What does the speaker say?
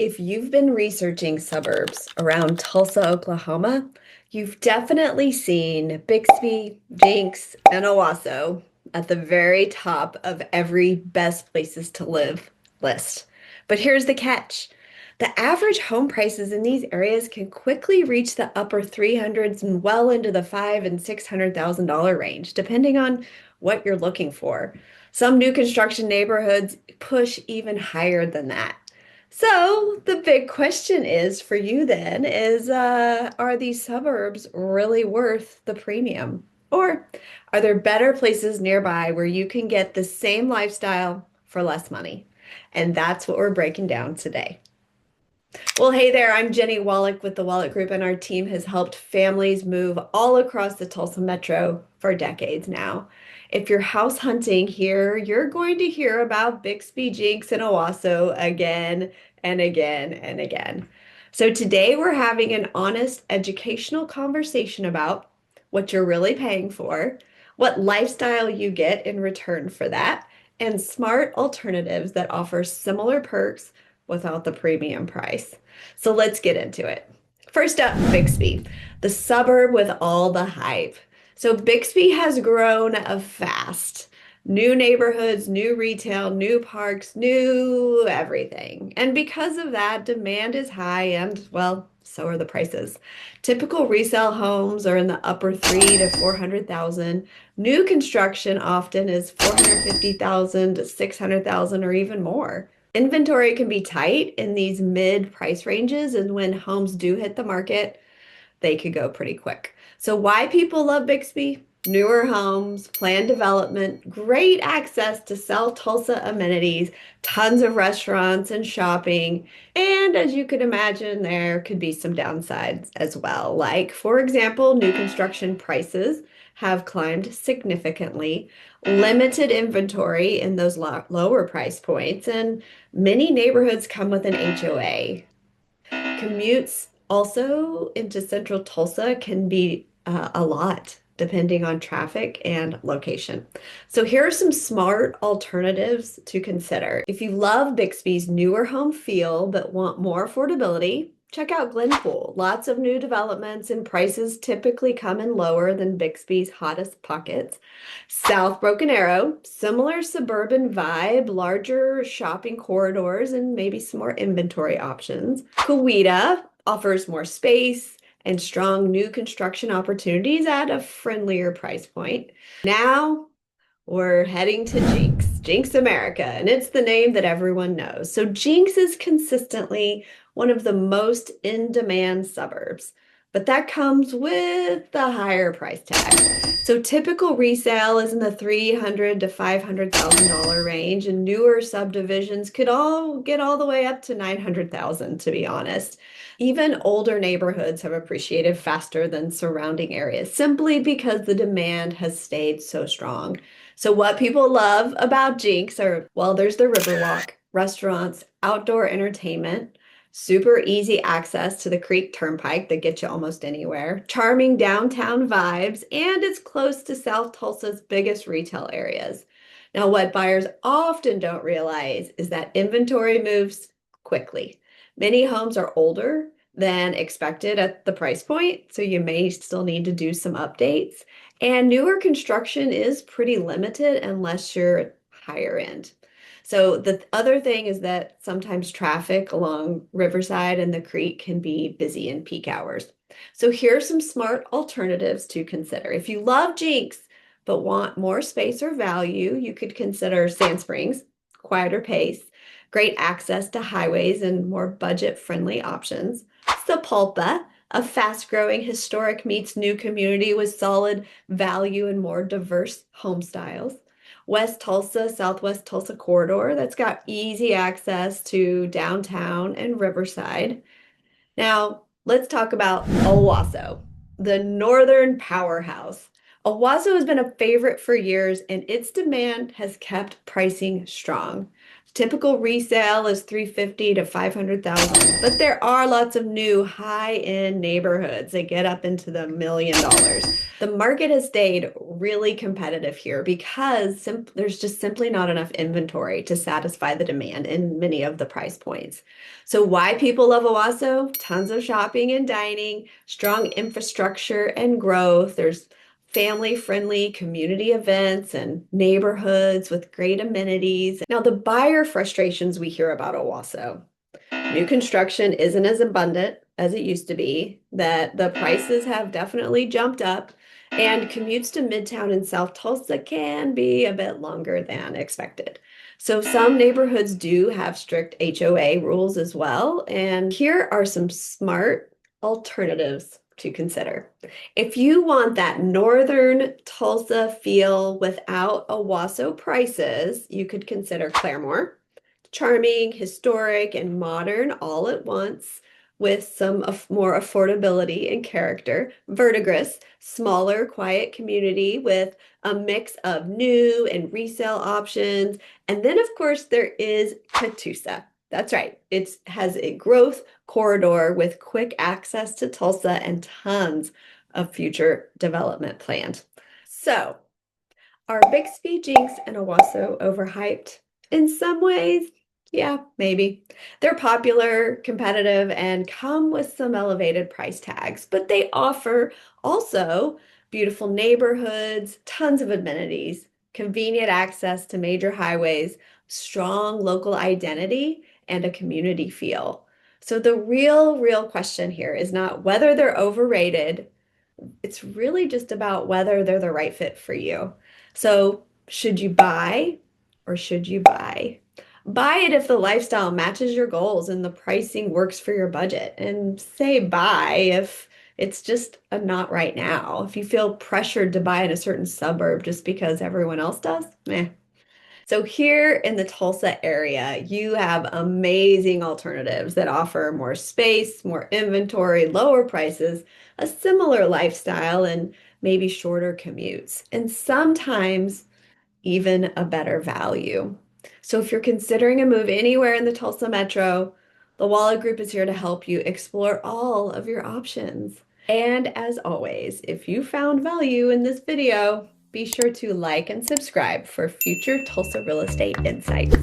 If you've been researching suburbs around Tulsa, Oklahoma, you've definitely seen Bixby, Jinx, and Owasso at the very top of every best places to live list. But here's the catch. The average home prices in these areas can quickly reach the upper 300s and well into the five and $600,000 range, depending on what you're looking for. Some new construction neighborhoods push even higher than that. So the big question is for you then is are these suburbs really worth the premium? Or are there better places nearby where you can get the same lifestyle for less money? And that's what we're breaking down today. Well, hey there, I'm Jennie Wolek with the Wolek Group, and our team has helped families move all across the Tulsa metro for decades now. If you're house hunting here, you're going to hear about Bixby, Jinx, and Owasso again and again and again. So today we're having an honest educational conversation about what you're really paying for, what lifestyle you get in return for that, and smart alternatives that offer similar perks without the premium price. So let's get into it. First up, Bixby, the suburb with all the hype. So Bixby has grown fast. New neighborhoods, new retail, new parks, new everything. And because of that, demand is high and, well, so are the prices. Typical resale homes are in the upper 3 to 400,000. New construction often is 450,000 to 600,000 or even more. Inventory can be tight in these mid price ranges, and when homes do hit the market, they could go pretty quick. So why people love Bixby? Newer homes, planned development, great access to South Tulsa amenities, tons of restaurants and shopping. And as you could imagine, there could be some downsides as well. Like, for example, new construction prices have climbed significantly, limited inventory in those lower price points, and many neighborhoods come with an HOA. Commutes also into central Tulsa can be a lot depending on traffic and location. So here are some smart alternatives to consider. If you love Bixby's newer home feel but want more affordability, check out Glenpool. Lots of new developments and prices typically come in lower than Bixby's hottest pockets. South Broken Arrow, similar suburban vibe, larger shopping corridors, and maybe some more inventory options. Coweta offers more space and strong new construction opportunities at a friendlier price point. Now we're heading to Jinx, Jinx America, and it's the name that everyone knows. So Jinx is consistently one of the most in-demand suburbs, but that comes with the higher price tag. So typical resale is in the $300,000 to $500,000 range, and newer subdivisions could all get all the way up to $900,000, to be honest. Even older neighborhoods have appreciated faster than surrounding areas simply because the demand has stayed so strong. So what people love about Jinx are, well, there's the Riverwalk, restaurants, outdoor entertainment, super easy access to the Creek Turnpike that gets you almost anywhere, charming downtown vibes, and it's close to South Tulsa's biggest retail areas. Now, what buyers often don't realize is that inventory moves quickly. Many homes are older than expected at the price point, so you may still need to do some updates. And newer construction is pretty limited unless you're higher end. So the other thing is that sometimes traffic along Riverside and the creek can be busy in peak hours. So here are some smart alternatives to consider. If you love Jinx but want more space or value, you could consider Sand Springs, quieter pace, great access to highways and more budget-friendly options. Sapulpa, a fast-growing historic meets new community with solid value and more diverse home styles. West Tulsa, Southwest Tulsa corridor that's got easy access to downtown and Riverside. Now, let's talk about Owasso, the northern powerhouse. Owasso has been a favorite for years, and its demand has kept pricing strong. Typical resale is 350 to 500,000, but there are lots of new high-end neighborhoods that get up into the $1 million. The market has stayed really competitive here because there's just simply not enough inventory to satisfy the demand in many of the price points. So, why people love Owasso? Tons of shopping and dining, strong infrastructure and growth. There's family-friendly community events and neighborhoods with great amenities. Now, the buyer frustrations we hear about Owasso. New construction isn't as abundant as it used to be, that the prices have definitely jumped up, and commutes to Midtown and South Tulsa can be a bit longer than expected. So some neighborhoods do have strict HOA rules as well, and here are some smart alternatives to consider. If you want that northern Tulsa feel without Owasso prices, you could consider Claremore. Charming, historic, and modern all at once, with some more affordability and character. Verdigris, smaller, quiet community with a mix of new and resale options. And then, of course, there is Catoosa. That's right. It has a growth corridor with quick access to Tulsa and tons of future development planned. So, are Bixby, Jinx, and Owasso overhyped? In some ways, yeah, maybe. They're popular, competitive, and come with some elevated price tags, but they offer also beautiful neighborhoods, tons of amenities, convenient access to major highways, strong local identity, and a community feel. So the real question here is not whether they're overrated, it's really just about whether they're the right fit for you. So, should you buy or should you buy? Buy it if the lifestyle matches your goals and the pricing works for your budget. And say buy if it's just a not right now. If you feel pressured to buy in a certain suburb just because everyone else does, meh. So here in the Tulsa area, you have amazing alternatives that offer more space, more inventory, lower prices, a similar lifestyle, and maybe shorter commutes, and sometimes even a better value. So if you're considering a move anywhere in the Tulsa metro, the Wolek Group is here to help you explore all of your options. And as always, if you found value in this video, be sure to like and subscribe for future Tulsa real estate insights.